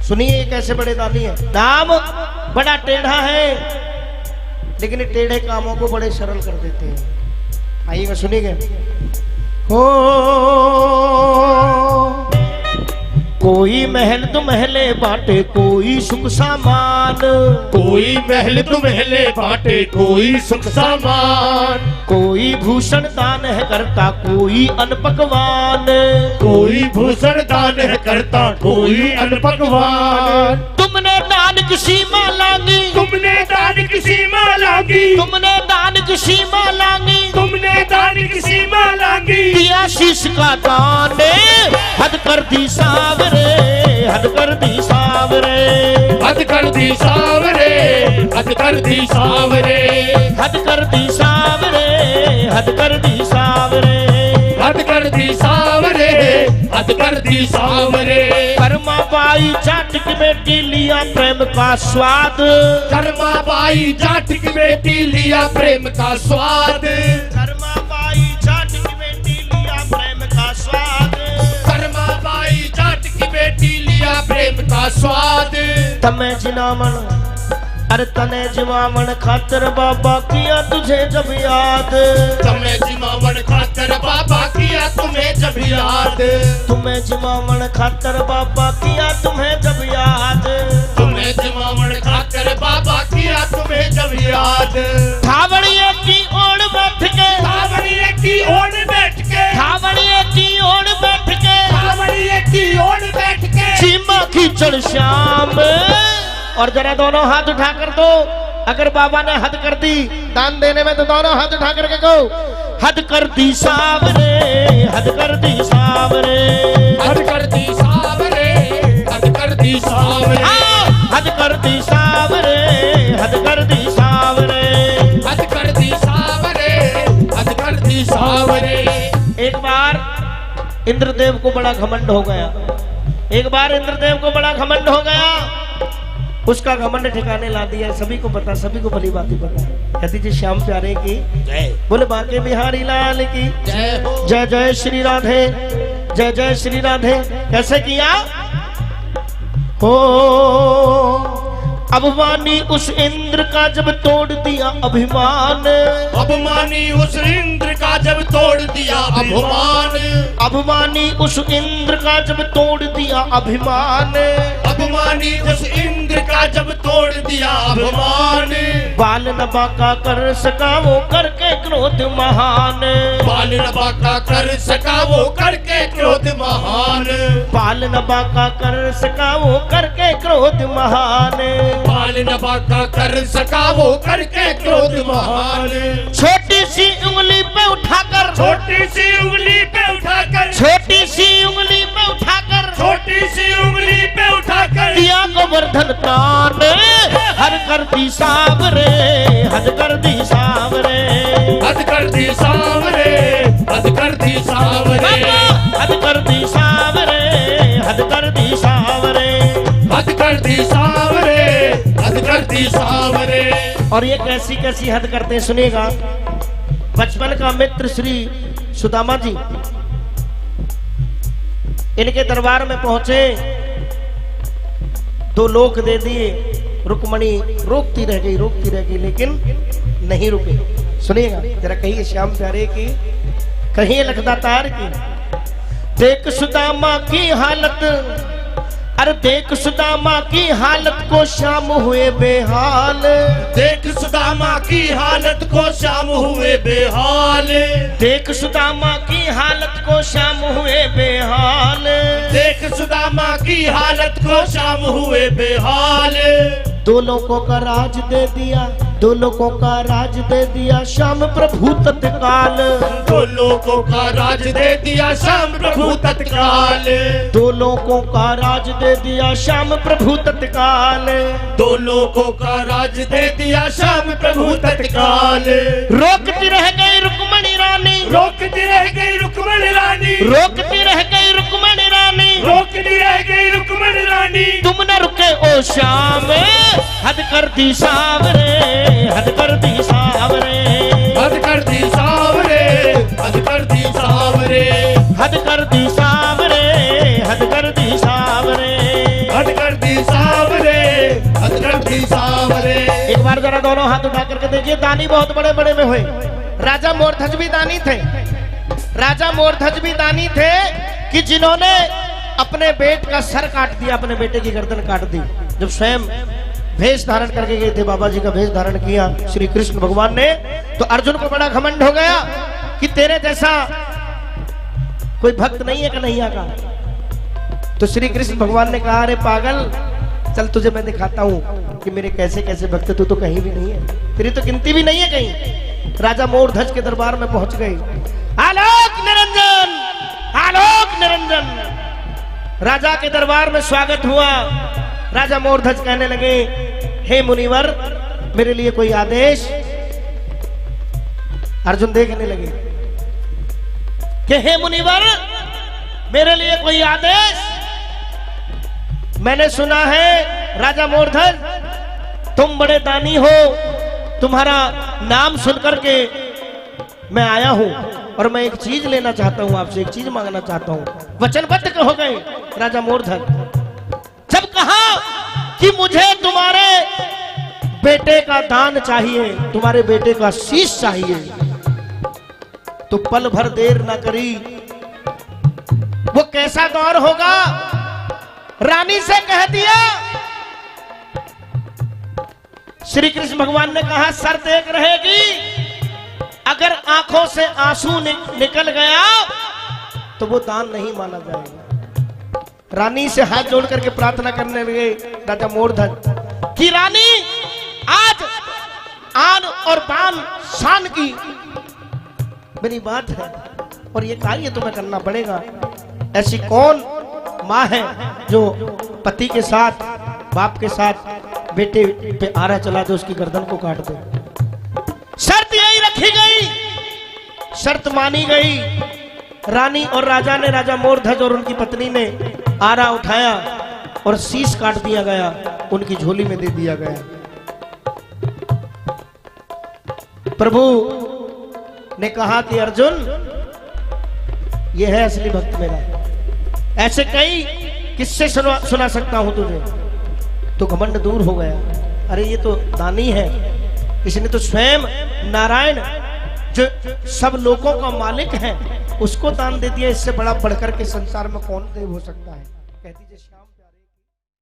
सुनिए कैसे बड़े दानी है। नाम बड़ा टेढ़ा है लेकिन टेढ़े कामों को बड़े सरल कर देते हैं। आइएगा सुनिएगा। हो कोई महल तो महले बाटे कोई सुख सामान, कोई महल तो महले बाटे कोई सुख सामान, कोई भूषण दान है करता कोई अन्न पकवान, कोई भूषण दान है करता कोई अन्न पकवान। तुमने दान की सीमा लांगी, तुमने दान की सीमा लांगी, तुमने दान की सीमा लांगी, तुमने दान की सीमा लांगी। दिया शीश का दान हद कर दी सावरे, हद कर दी सावरे, हद कर दी सावरे, हद कर दी सावरे, हद कर दी सावरे, हद कर दी सावरे, हद कर दी सावरे, हद कर दी सावरे। कर्मा बाई जाट की बेटी लिया प्रेम का स्वाद, कर्मा बाई जाट की बेटी लिया प्रेम का स्वाद, कर्मा बाई जाट की बेटी लिया प्रेम का स्वाद, कर्मा बाई जाट की बेटी लिया प्रेम का स्वाद। तमे जिनामन अरे तने जिमामन खातर बाबा किया तुझे जब याद, तुम्हें जिमामन खातर बाबा किया तुम्हें जब याद, तुम्हें जिमामन खातर बाबा किया तुम्हें जब याद, तुम्हें जिमामन खातर बाबा किया तुम्हें जब याद। थावड़िए की ओर बैठ के, थावड़िए की ओर बैठ के, थावड़िए की ओर बैठ के, थावड़िए की ओर बैठ के, सीमा खींचड़ श्याम। और जरा दोनों हाथ उठा कर दो, अगर बाबा ने हद कर दी दान देने में तो दोनों हाथ उठा करके कहो हद कर दी सावरे, हद कर दी सावरे, हद कर दी सावरे, हद कर दी सावरे, हद कर दी सावरे, हद कर दी सावरे, हद कर दी सावरे, हद कर दी सावरे। एक बार इंद्रदेव को बड़ा घमंड हो गया, एक बार इंद्रदेव को बड़ा घमंड हो गया, उसका घमंड ठिकाने ला दिया। सभी को पता, सभी को भली बात पता है। कहती जी श्याम प्यारे की जय, बोले बांके बिहारी लाल की जय हो। जय जय श्री राधे, जय जय श्री राधे। कैसे किया हो अभिमानी उस इंद्र का जब तोड़ दिया अभिमान, अभिमानी उस इंद्र का जब तोड़ दिया अभिमान, अभिमानी उस इंद्र का जब तोड़ दिया अभिमान, अभिमानी उस इंद्र का जब तोड़ दिया अभिमान। बाल नबा का कर सका वो करके क्रोध महान, बाल नबा का कर सका वो करके क्रोध महान, बाल नबा का कर सका वो करके क्रोध महान, बाल नबा का कर सका वो करके क्रोध महान। छोटी सी उंगली पे उठाकर, छोटी सी उंगली पे उठाकर, छोटी सी उंगली पे उठाकर, छोटी सी उंगली पे उठाकर दिया गोवर्धन प्राण हद कर दी सावरे, हद कर दी सावरे, हद कर दी सावरे, हद कर दी सावरे, हद कर दी सावरे, हद कर दी सावरे, हद कर दी सावरे, हद कर दी सावरे। और ये कैसी कैसी हद करते हैं सुनिएगा। बचपन का मित्र श्री सुदामा जी इनके दरबार में पहुंचे, 2 लोक दे दिए, रुक्मणी रोकती रह गई, रोकती रह गई लेकिन नहीं रुके। सुनिएगा जरा, कहिए श्याम प्यारे की, कहिए लखदातार की। देख सुदामा की हालत, अरे देख सुदामा की हालत को श्याम हुए बेहाल, देख सुदामा की हालत को श्याम हुए बेहाल, देख सुदामा की हालत को श्याम हुए बेहाल, देख सुदामा की हालत को श्याम हुए बेहाल। 2 लोगों का राज दे दिया, 2 लोगों का राज दे दिया श्याम प्रभु तत्काल, 2 लोगों का राज दे दिया श्याम प्रभु तत्काल, 2 लोगों का राज दे दिया श्याम प्रभु तत्काल, 2 लोगों का राज दे दिया श्याम प्रभु तत्काल। रोकती रह गई रुक्मणी रानी, रोकती रह गई रुक्मणी रानी, रोकती रह गई रुक्मणी रानी, रोकती रह गई रुक्मणी रानी। तुम न रुके ओ श्याम हद कर दी सावरे, हद कर दी सावरे, हद कर दी सावरे, हद कर दी सावरे, हद कर दी सावरे, हद कर दी सावरे, हद कर दी जरा दोनों हाथ उठा करके देखिए, दानी बहुत बड़े बड़े में हुए। राजा मोरध्वज भी दानी थे, राजा मोरध्वज भी दानी थे कि जिन्होंने अपने बेटे का सर काट दिया, अपने बेटे की गर्दन काट दी। जब स्वयं भेष धारण करके गए थे, बाबा जी का भेष धारण किया श्री कृष्ण भगवान ने, तो अर्जुन को बड़ा घमंड हो गया कि तेरे जैसा कोई भक्त नहीं है कन्हैया का। तो श्री कृष्ण भगवान ने कहा, अरे पागल, चल तुझे मैं दिखाता हूं कि मेरे कैसे कैसे भक्त, तू तो कहीं भी नहीं है, तेरी तो गिनती भी नहीं है कहीं। राजा मोरध्वज के दरबार में पहुंच गई। आलोक निरंजन, आलोक निरंजन। राजा के दरबार में स्वागत हुआ। राजा मोरध्वज कहने लगे, हे मुनिवर, मेरे लिए कोई आदेश। अर्जुन देखने लगे कि हे मुनिवर, मेरे लिए कोई आदेश। मैंने सुना है राजा मोरध्वज, तुम बड़े दानी हो, तुम्हारा नाम सुनकर के मैं आया हूं और मैं एक चीज लेना चाहता हूं आपसे, एक चीज मांगना चाहता हूं। वचनबद्ध हो गए राजा मोरध्वज। जब कहा कि मुझे तुम्हारे बेटे का दान चाहिए, तुम्हारे बेटे का शीश चाहिए, तो पल भर देर न करी। वो कैसा दौर होगा, रानी से कह दिया। श्री कृष्ण भगवान ने कहा, शर्त एक रहेगी, अगर आंखों से आंसू निकल गया तो वो दान नहीं माना जाएगा। रानी से हाथ जोड़ करके प्रार्थना करने लगे राजा मोरध्वज कि रानी, आज आन और बान शान की मेरी बात है और ये कार्य तुम्हें करना पड़ेगा। ऐसी कौन माँ है जो पति के साथ, बाप के साथ बेटे पे आरा चला दे, उसकी गर्दन को काट दे। शर्त यही रखी गई, शर्त मानी गई। रानी और राजा ने, राजा मोरध्वज और उनकी पत्नी ने आरा उठाया और शीश काट दिया गया, उनकी झोली में दे दिया गया। प्रभु ने कहा कि अर्जुन, ये है असली भक्त मेरा। ऐसे कई किससे सुना सकता हूं तुझे। तो घमंड दूर हो गया। अरे ये तो दानी है, इसने तो स्वयं नारायण जो सब लोगों का मालिक है उसको दान दे दिया। इससे बड़ा बढ़कर के संसार में कौन देव हो सकता है। कहती श्याम।